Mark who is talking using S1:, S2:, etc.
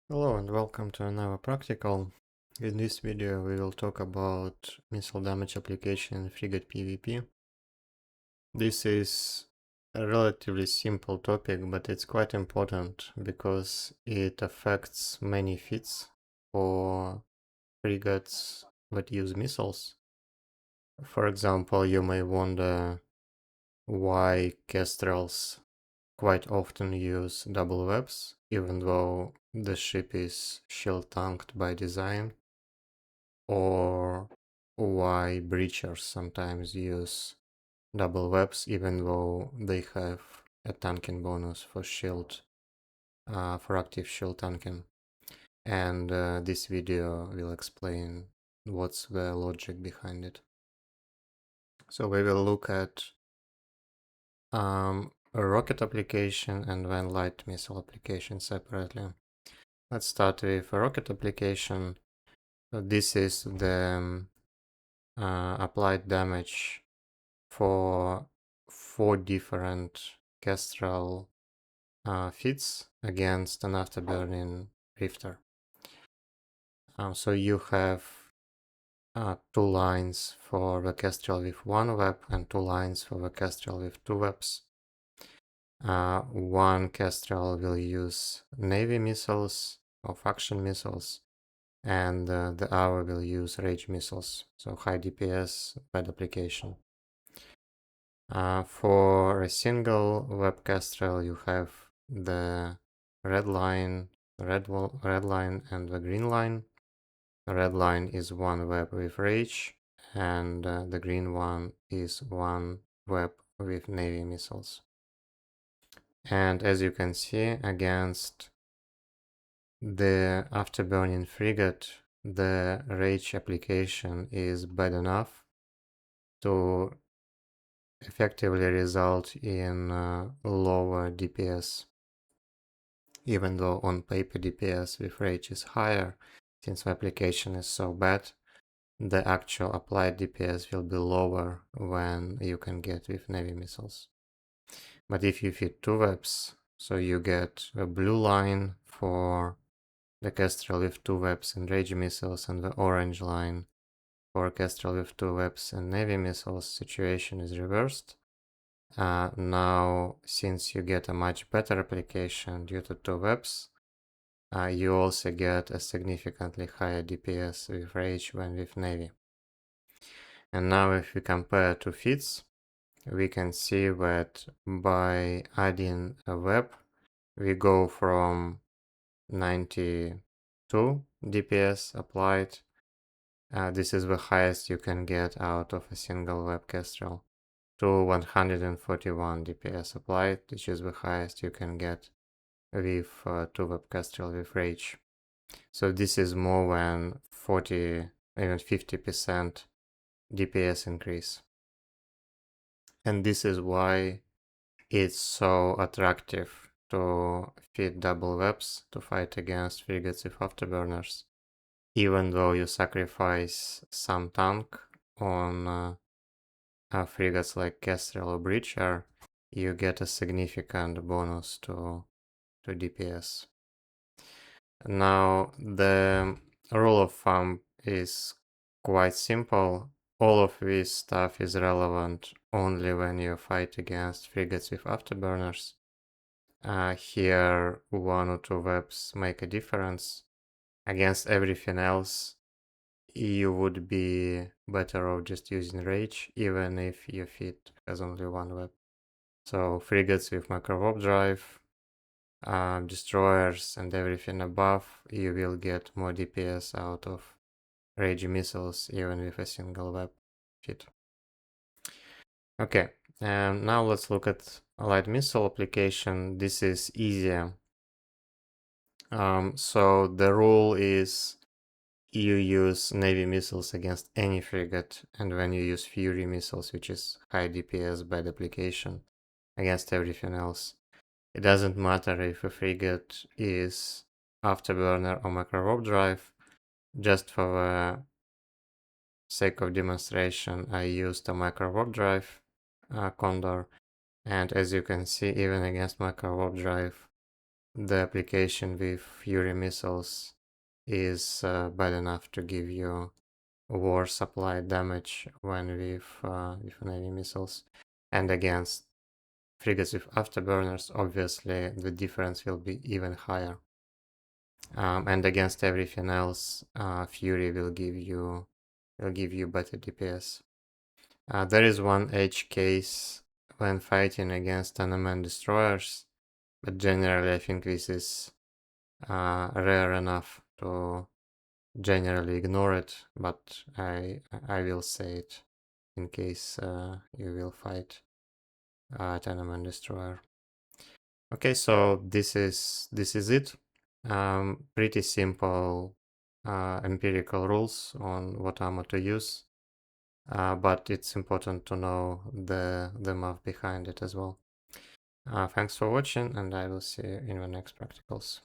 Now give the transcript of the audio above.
S1: Hello and welcome to another practical. In this video we will talk about missile damage application in frigate PvP. This is a relatively simple topic, but it's quite important because it affects many feats for frigates that use missiles. For example, you may wonder why Kestrels quite often use double webs, even though the ship is shield tanked by design, or why breachers sometimes use double webs even though they have a tanking bonus for shield, for active shield tanking. And this video will explain what's the logic behind it. So we will look at a rocket application and then light missile application separately. Let's start with a rocket application. So this is the applied damage for 4 different Kestrel feats against an afterburning Rifter. So you have 2 lines for the Kestrel with 1 web and 2 lines for the Kestrel with 2 webs. One Kestrel will use Navy missiles or faction missiles, and the other will use rage missiles, so high DPS, bad application. For a single web Kestrel, you have the red line, red line, and the green line. The red line is 1 web with rage, and the green one is 1 web with navy missiles. And as you can see, against the afterburning frigate, the rage application is bad enough to effectively result in lower DPS, even though on paper DPS with rage is higher. Since the application is so bad, the actual applied DPS will be lower than you can get with navy missiles. But if you fit 2 webs, so you get a blue line for the Kestrel with 2 webs and rage missiles, and the orange line for Kestrel with 2 webs and navy missiles, situation is reversed. Now, since you get a much better application due to 2 webs, you also get a significantly higher DPS with rage than with navy. And now if we compare 2 feats, we can see that by adding a web, we go from 92 DPS applied. This is the highest you can get out of a single web Kestrel, to 141 DPS applied, which is the highest you can get with 2 web Kestrel with rage. So this is more than 40, even 50% DPS increase. And this is why it's so attractive to fit double webs to fight against frigates with afterburners, even though you sacrifice some tank on frigates like Kestrel or Breacher, you get a significant bonus to DPS. Now, the rule of thumb is quite simple. All of this stuff is relevant only when you fight against frigates with afterburners. Here, 1 or 2 webs make a difference. Against everything else, you would be better off just using rage, even if your feat has only 1 web. So frigates with micro warp drive, destroyers and everything above, you will get more DPS out of rage missiles even with a single web feat. Okay, and now let's look at a light missile application. This is easier. So the rule is you use navy missiles against any frigate, and when you use fury missiles, which is high DPS bad application, against everything else. It doesn't matter if a frigate is afterburner or micro warp drive. Just for the sake of demonstration, I used a micro warp drive Condor, and as you can see, even against micro warp drive, the application with Fury missiles is bad enough to give you war supply damage when with navy missiles, and against frigates with afterburners, obviously the difference will be even higher. And against everything else, Fury will give you better DPS. There is one edge case when fighting against unmanned destroyers, but generally I think this is rare enough to generally ignore it, but I will say it in case you will fight at unmanned destroyer. Okay, so this is it. Pretty simple empirical rules on what armor to use, but it's important to know the math behind it as well. Thanks for watching, and I will see you in the next practicals.